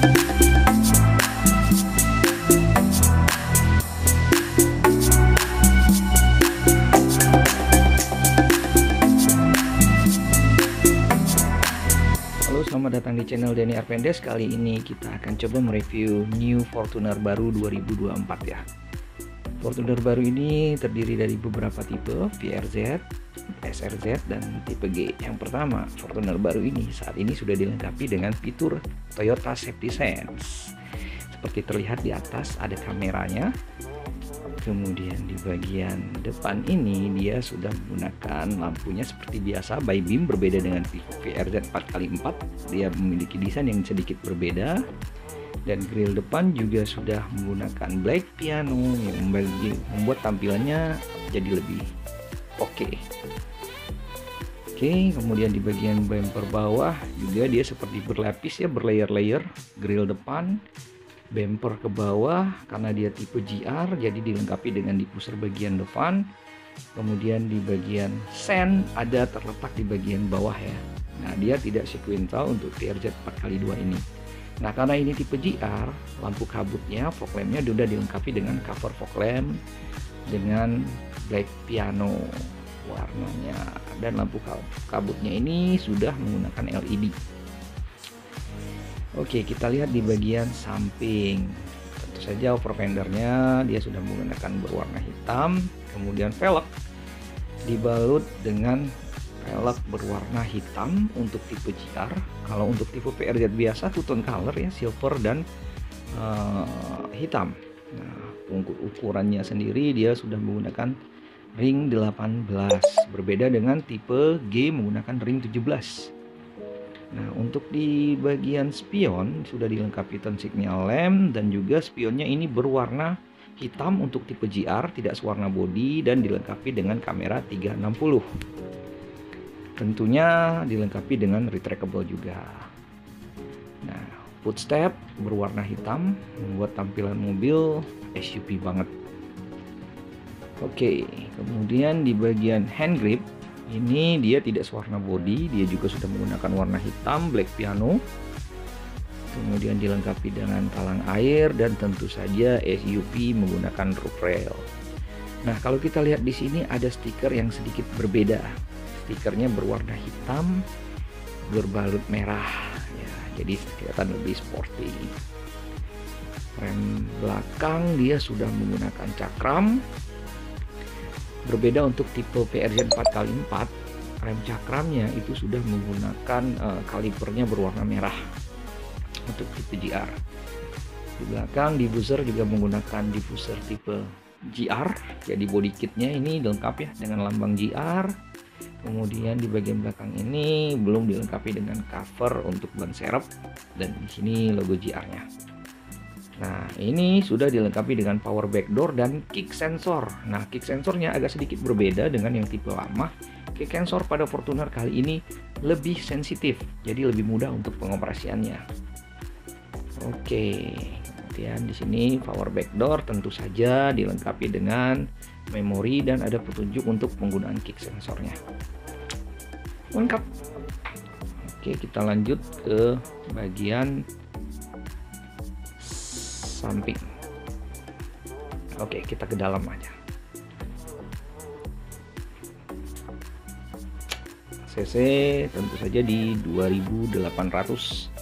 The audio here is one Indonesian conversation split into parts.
Selamat datang di channel Denny Arpendes. Kali ini kita akan coba mereview New Fortuner baru 2024 ya. Fortuner baru ini terdiri dari beberapa tipe, VRZ, SRZ, dan tipe G. Yang pertama, Fortuner baru ini saat ini sudah dilengkapi dengan fitur Toyota Safety Sense. Seperti terlihat di atas ada kameranya. Kemudian di bagian depan ini dia sudah menggunakan lampunya seperti biasa by beam, berbeda dengan tipe VRZ 4x4. Dia memiliki desain yang sedikit berbeda, dan grill depan juga sudah menggunakan black piano yang membuat tampilannya jadi lebih oke. Kemudian di bagian bumper bawah juga dia seperti berlapis ya, berlayer-layer. Grill depan, bumper ke bawah karena dia tipe GR, jadi dilengkapi dengan diffuser bagian depan. Kemudian di bagian sen ada terletak di bagian bawah ya. Nah, dia tidak sequential untuk VRZ 4x2 ini. Nah, karena ini tipe GR, lampu kabutnya, fog lampnya sudah dilengkapi dengan cover fog lamp dengan black piano warnanya, dan lampu kabutnya ini sudah menggunakan LED. Oke, kita lihat di bagian samping. Tentu saja over fendernya dia sudah menggunakan berwarna hitam. Kemudian velg dibalut dengan velg berwarna hitam untuk tipe GR. Kalau untuk tipe VRZ biasa two tone color ya, silver dan hitam. Nah, untuk ukurannya sendiri dia sudah menggunakan ring 18, berbeda dengan tipe G menggunakan ring 17. Nah, untuk di bagian spion sudah dilengkapi turn signal lamp, dan juga spionnya ini berwarna hitam untuk tipe GR, tidak sewarna bodi, dan dilengkapi dengan kamera 360. Tentunya dilengkapi dengan retractable juga. Nah, footstep berwarna hitam membuat tampilan mobil SUV banget. Oke, kemudian di bagian hand grip ini dia tidak sewarna bodi, dia juga sudah menggunakan warna hitam black piano. Kemudian dilengkapi dengan talang air, dan tentu saja SUV menggunakan roof rail. Nah, kalau kita lihat di sini ada stiker yang sedikit berbeda. Stikernya berwarna hitam berbalut merah ya, jadi kelihatan lebih sporty. Rem belakang dia sudah menggunakan cakram. Berbeda untuk tipe VRZ 4x4, rem cakramnya itu sudah menggunakan kalipernya berwarna merah untuk tipe GR. Di belakang diffuser juga menggunakan diffuser tipe GR, jadi body kitnya ini lengkap ya dengan lambang GR. Kemudian di bagian belakang ini belum dilengkapi dengan cover untuk ban serep, dan di sini logo GR-nya. Nah, ini sudah dilengkapi dengan power back door dan kick sensor. Nah, kick sensornya agak sedikit berbeda dengan yang tipe lama. Kick sensor pada Fortuner kali ini lebih sensitif, jadi lebih mudah untuk pengoperasiannya. Oke, kemudian di sini power back door tentu saja dilengkapi dengan memori, dan ada petunjuk untuk penggunaan kick sensornya. Lengkap. Oke, kita lanjut ke bagian samping. Oke, kita ke dalam aja. CC tentu saja di 2800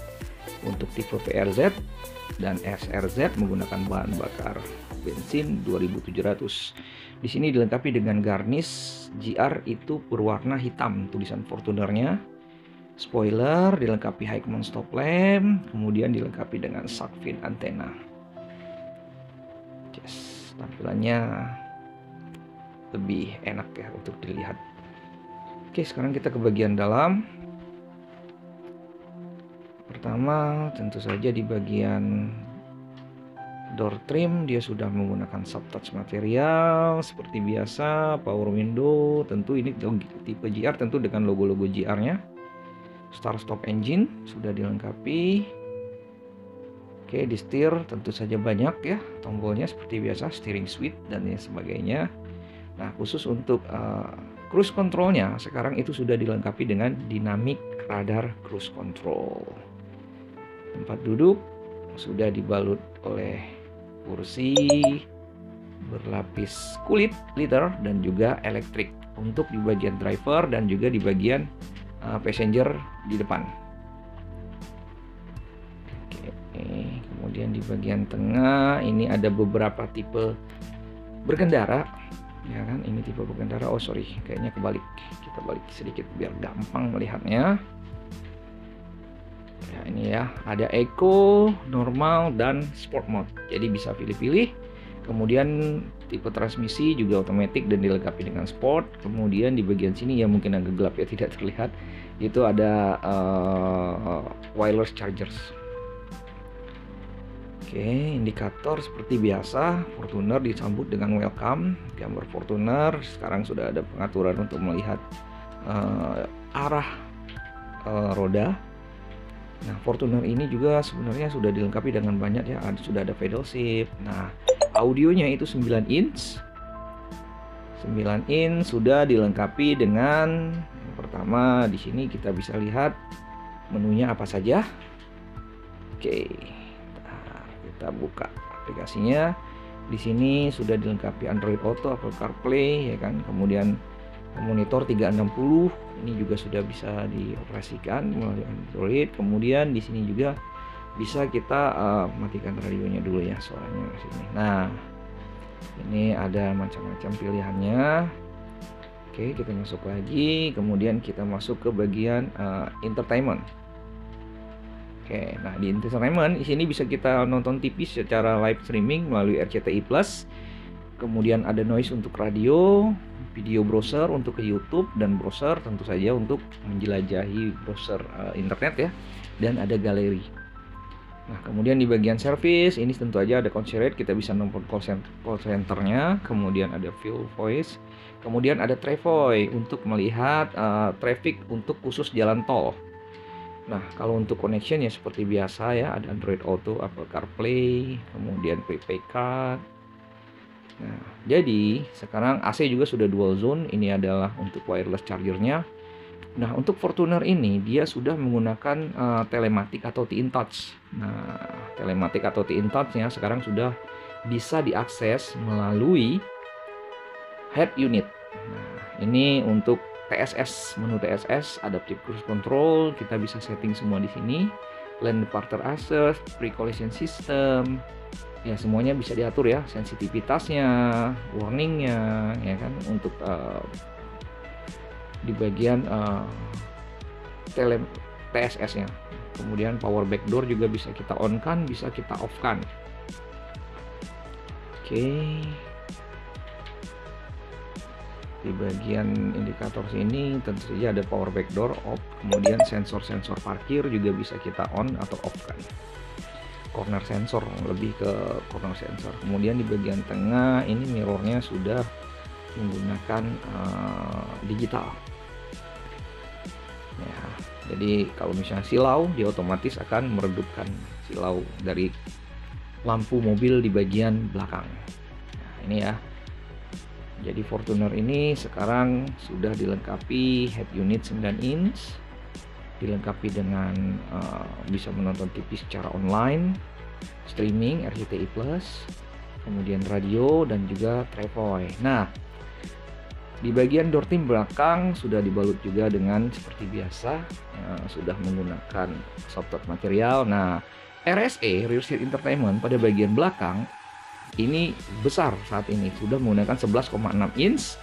untuk tipe VRZ, dan SRZ menggunakan bahan bakar bensin 2700. Di sini dilengkapi dengan garnish GR itu berwarna hitam tulisan Fortunernya. Spoiler dilengkapi high command stop lamp, kemudian dilengkapi dengan shark fin antena. Tampilannya lebih enak ya untuk dilihat. Oke, sekarang kita ke bagian dalam. Pertama, tentu saja di bagian door trim dia sudah menggunakan soft touch material seperti biasa. Power window tentu ini tipe GR, tentu dengan logo-logo GR-nya. Start stop engine sudah dilengkapi. Oke, di setir tentu saja banyak ya tombolnya seperti biasa, steering switch dan lain sebagainya. Nah, khusus untuk cruise controlnya sekarang itu sudah dilengkapi dengan dynamic radar cruise control. Tempat duduk sudah dibalut oleh kursi berlapis kulit leather dan juga elektrik untuk di bagian driver dan juga di bagian passenger di depan. Oke, kemudian di bagian tengah ini ada beberapa tipe berkendara, ya kan? Ini tipe berkendara. Oh sorry, kayaknya kebalik. Kita balik sedikit biar gampang melihatnya. Ya, ini ya, ada Eco, normal, dan sport mode. Jadi bisa pilih-pilih. Kemudian tipe transmisi juga otomatis dan dilengkapi dengan sport. Kemudian di bagian sini ya mungkin agak gelap ya, tidak terlihat. Itu ada wireless chargers. Oke, indikator seperti biasa. Fortuner disambut dengan welcome. Gambar Fortuner. Sekarang sudah ada pengaturan untuk melihat arah roda. Nah, Fortuner ini juga sebenarnya sudah dilengkapi dengan banyak ya, sudah ada pedal shift. Nah, audionya itu 9 inch. 9 inch sudah dilengkapi dengan yang pertama di sini kita bisa lihat menunya apa saja. Oke. Kita buka aplikasinya. Di sini sudah dilengkapi Android Auto, Apple CarPlay ya kan. Kemudian monitor 360 ini juga sudah bisa dioperasikan melalui Android. Kemudian di sini juga bisa kita matikan radionya dulu ya, suaranya di sini. Nah, ini ada macam-macam pilihannya. Oke, kita masuk lagi. Kemudian kita masuk ke bagian entertainment. Oke, nah di entertainment di sini bisa kita nonton TV secara live streaming melalui RCTI Plus. Kemudian ada noise untuk radio, video browser untuk ke YouTube, dan browser tentu saja untuk menjelajahi browser internet ya. Dan ada galeri. Nah, kemudian di bagian service ini tentu aja ada concierge, kita bisa nelfon call centernya. Kemudian ada view voice. Kemudian ada Travoy untuk melihat traffic untuk khusus jalan tol. Nah, kalau untuk connection ya seperti biasa ya, ada Android Auto, Apple CarPlay, kemudian prepaid card. Nah, jadi sekarang AC juga sudah dual zone. Ini adalah untuk wireless chargernya. Nah, untuk Fortuner ini dia sudah menggunakan telematik atau T-InTouch. Nah, telematik atau T-InTouch-nya sekarang sudah bisa diakses melalui head unit. Nah, ini untuk TSS, menu TSS, Adaptive Cruise Control, kita bisa setting semua di sini. Lane Departure Assist, Pre-Collision System, ya semuanya bisa diatur ya, sensitivitasnya, warningnya, ya kan, untuk di bagian TSS-nya. Kemudian power backdoor juga bisa kita on kan, bisa kita off kan. Oke. Di bagian indikator sini tentu saja ada power backdoor off, kemudian sensor-sensor parkir juga bisa kita on atau off kan. Corner sensor, lebih ke corner sensor. Kemudian di bagian tengah ini mirrornya sudah menggunakan digital ya, jadi kalau misalnya silau dia otomatis akan meredupkan silau dari lampu mobil di bagian belakang. Nah, ini ya. Jadi Fortuner ini sekarang sudah dilengkapi head unit 9 inch, dilengkapi dengan bisa menonton TV secara online, streaming RCTI Plus, kemudian radio dan juga Travoy. Nah, di bagian door trim belakang sudah dibalut juga dengan seperti biasa, sudah menggunakan soft touch material. Nah, RSE Rear Seat Entertainment pada bagian belakang ini besar saat ini, sudah menggunakan 11,6 inch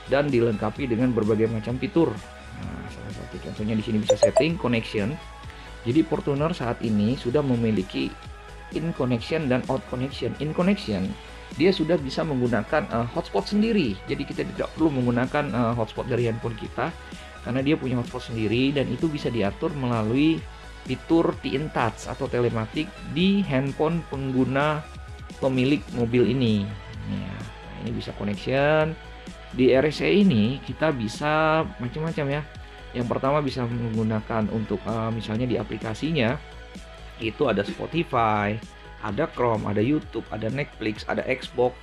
dan dilengkapi dengan berbagai macam fitur. Nah, salah satu contohnya di sini bisa setting connection. Jadi Fortuner saat ini sudah memiliki in connection dan out connection. In connection dia sudah bisa menggunakan hotspot sendiri. Jadi kita tidak perlu menggunakan hotspot dari handphone kita karena dia punya hotspot sendiri, dan itu bisa diatur melalui fitur T-InTouch atau telematik di handphone pengguna pemilik mobil ini. Ya, ini bisa connection. Di RSE ini kita bisa macam-macam ya. Yang pertama bisa menggunakan untuk misalnya di aplikasinya itu ada Spotify, ada Chrome, ada YouTube, ada Netflix, ada Xbox,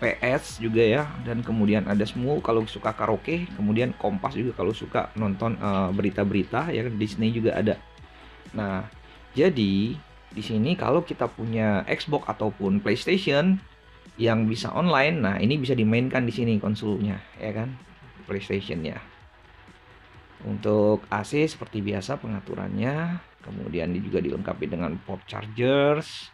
PS juga ya, dan kemudian ada semua kalau suka karaoke, kemudian Kompas juga kalau suka nonton berita-berita ya, Disney juga ada. Nah, jadi Di sini kalau kita punya Xbox ataupun PlayStation yang bisa online, nah ini bisa dimainkan di sini konsolnya, ya kan? PlayStation-nya. Untuk AC seperti biasa pengaturannya, kemudian juga dilengkapi dengan port chargers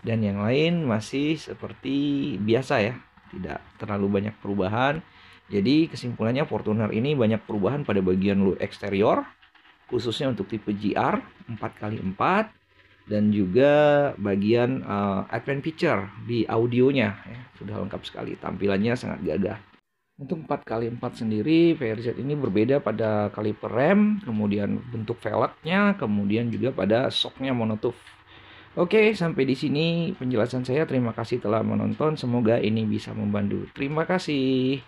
dan yang lain masih seperti biasa ya, tidak terlalu banyak perubahan. Jadi kesimpulannya Fortuner ini banyak perubahan pada bagian eksterior, khususnya untuk tipe GR 4x4 dan juga bagian advance feature di audionya ya, sudah lengkap sekali, tampilannya sangat gagah. Untuk 4x4 sendiri VRZ ini berbeda pada kaliper rem, kemudian bentuk velgnya, kemudian juga pada shocknya monotooth. Oke, sampai di sini penjelasan saya. Terima kasih telah menonton, semoga ini bisa membantu. Terima kasih.